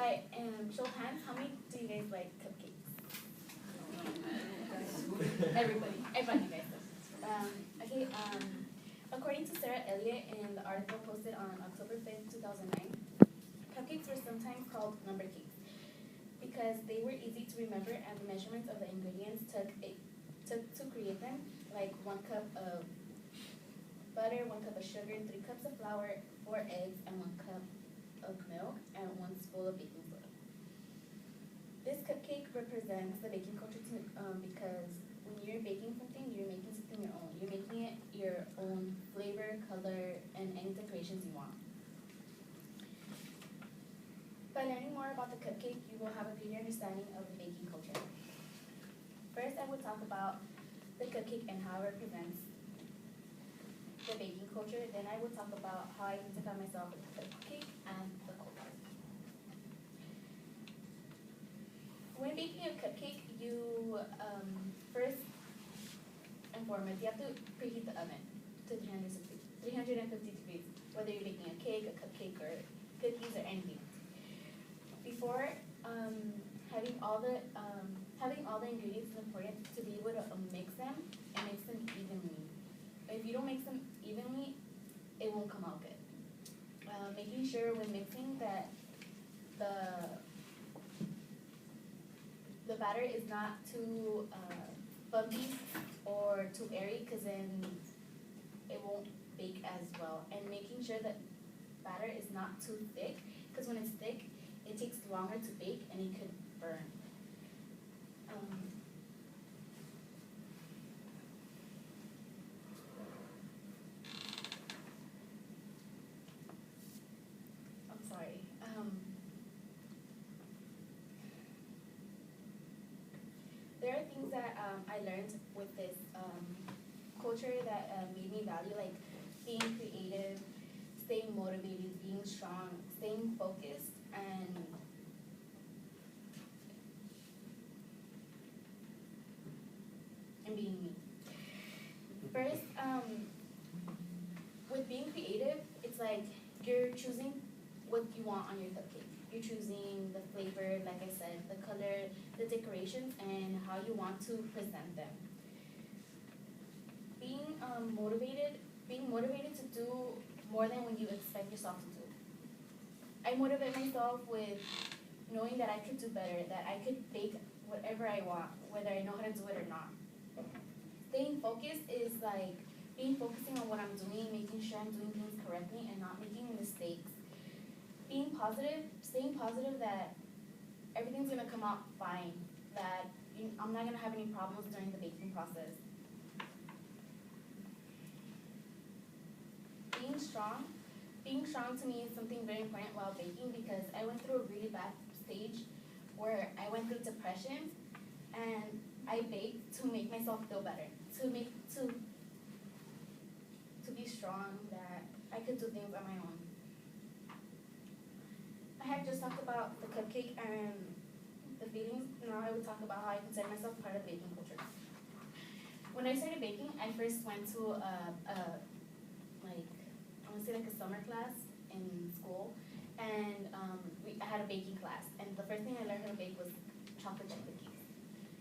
by show of hands, how many do you guys like cupcakes? Everybody you guys. Okay. According to Sarah Elliott in the article posted on October 5th, 2009, cupcakes were sometimes called number cakes because they were easy to remember and the measurements of the ingredients took to create them, like 1 cup of butter, 1 cup of sugar, 3 cups of flour, 4 eggs, and 1 cup of milk, and 1 spoon of baking soda. This cupcake represents the baking culture because when you're baking something, you're making something your own. You're making it your own flavor, color, and any decorations you want. By learning more about the cupcake, you will have a greater understanding of the baking culture. First, I will talk about the cupcake and how it represents the baking culture. Then I will talk about how I identify myself with the cupcake and the culture. When baking a cupcake, you first and foremost, you have to preheat the oven to 350 degrees, whether you're baking a cake, a cupcake, or cookies, or anything. Before having all the ingredients is important to be able to mix them and mix them evenly. If you don't mix them evenly, it won't come out good. Making sure when mixing that the batter is not too bumpy or too airy, because then it won't bake as well. And making sure that batter is not too thick, because when it's thick, it takes longer to bake and it could burn. I'm sorry. There are things that I learned with this culture that made me value, like being creative, staying motivated, being strong, staying focused, and being me. First, with being creative, it's like you're choosing what you want on your cupcake. You're choosing the flavor, like I said, the color, the decorations, and how you want to present them. Being motivated to do more than what you expect yourself to do. I motivate myself with knowing that I could do better, that I could bake whatever I want, whether I know how to do it or not. Staying focused is like focusing on what I'm doing, making sure I'm doing things correctly and not making mistakes. Being positive, staying positive that everything's gonna come out fine, that I'm not gonna have any problems during the baking process. Being strong to me is something very important while baking, because I went through a really bad stage where I went through depression, and I baked to make myself feel better, to be strong, that I could do things on my own. I had just talked about the cupcake and the feelings. Now I will talk about how I consider myself part of the baking culture. When I started baking, I first went to like a summer class in school, and I had a baking class, and the first thing I learned how to bake was chocolate chip cookies.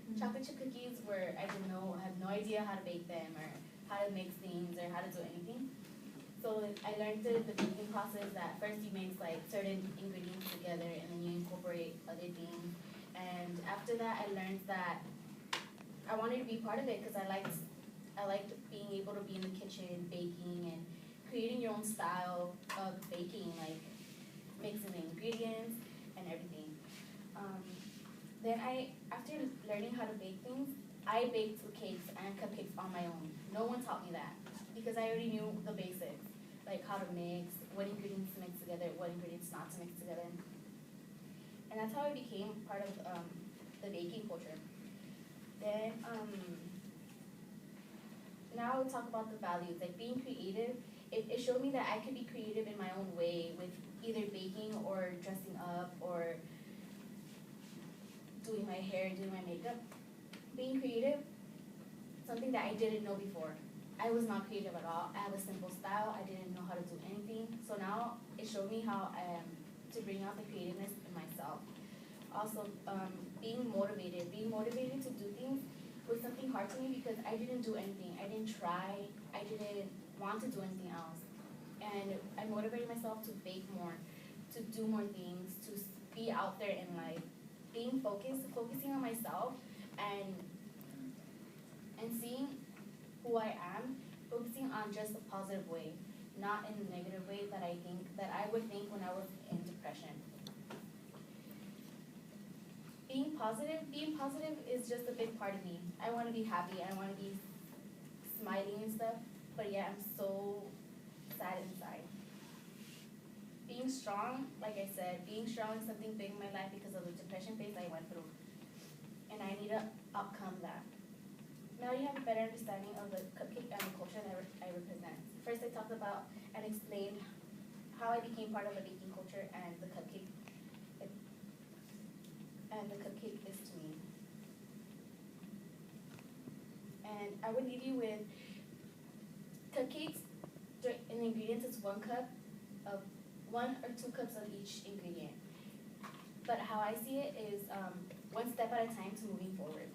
Mm-hmm. Chocolate chip cookies I had no idea how to bake them or how to mix things or how to do anything. So I learned the baking process that first you mix like certain ingredients together and then you incorporate other things. And after that, I learned that I wanted to be part of it because I liked being able to be in the kitchen, baking, and creating your own style of baking, like mixing the ingredients and everything. Then after learning how to bake things, I baked cakes and cupcakes on my own. No one taught me that because I already knew the basics, like how to mix, what ingredients to mix together, what ingredients not to mix together. And that's how I became part of the baking culture. Then now I'll talk about the values, like being creative. It showed me that I could be creative in my own way with either baking or dressing up or doing my hair, doing my makeup. Being creative, something that I didn't know before. I was not creative at all. I have a simple style. I didn't know how to do anything. So now it showed me how to bring out the creativeness in myself. also being motivated to do things was something hard to me because I didn't do anything. I didn't try. I didn't want to do anything else. And I motivated myself to bake more, to do more things, to be out there in life, being focusing on myself and seeing who I am, focusing on just a positive way, not in a negative way that I would think when I was in depression. Being positive is just a big part of me. I want to be happy. I want to be smiling and stuff, but yeah, I'm so sad inside. Being strong, like I said, being strong is something big in my life because of the depression phase I went through, and I need to outcome that. Now you have a better understanding of the cupcake and the culture that I represent. First, I talked about and explained how I became part of the baking culture and the cupcake is to me. And I would leave you with cupcakes. In ingredients, it's 1 cup of 1 or 2 cups of each ingredient. But how I see it is one step at a time to moving forward.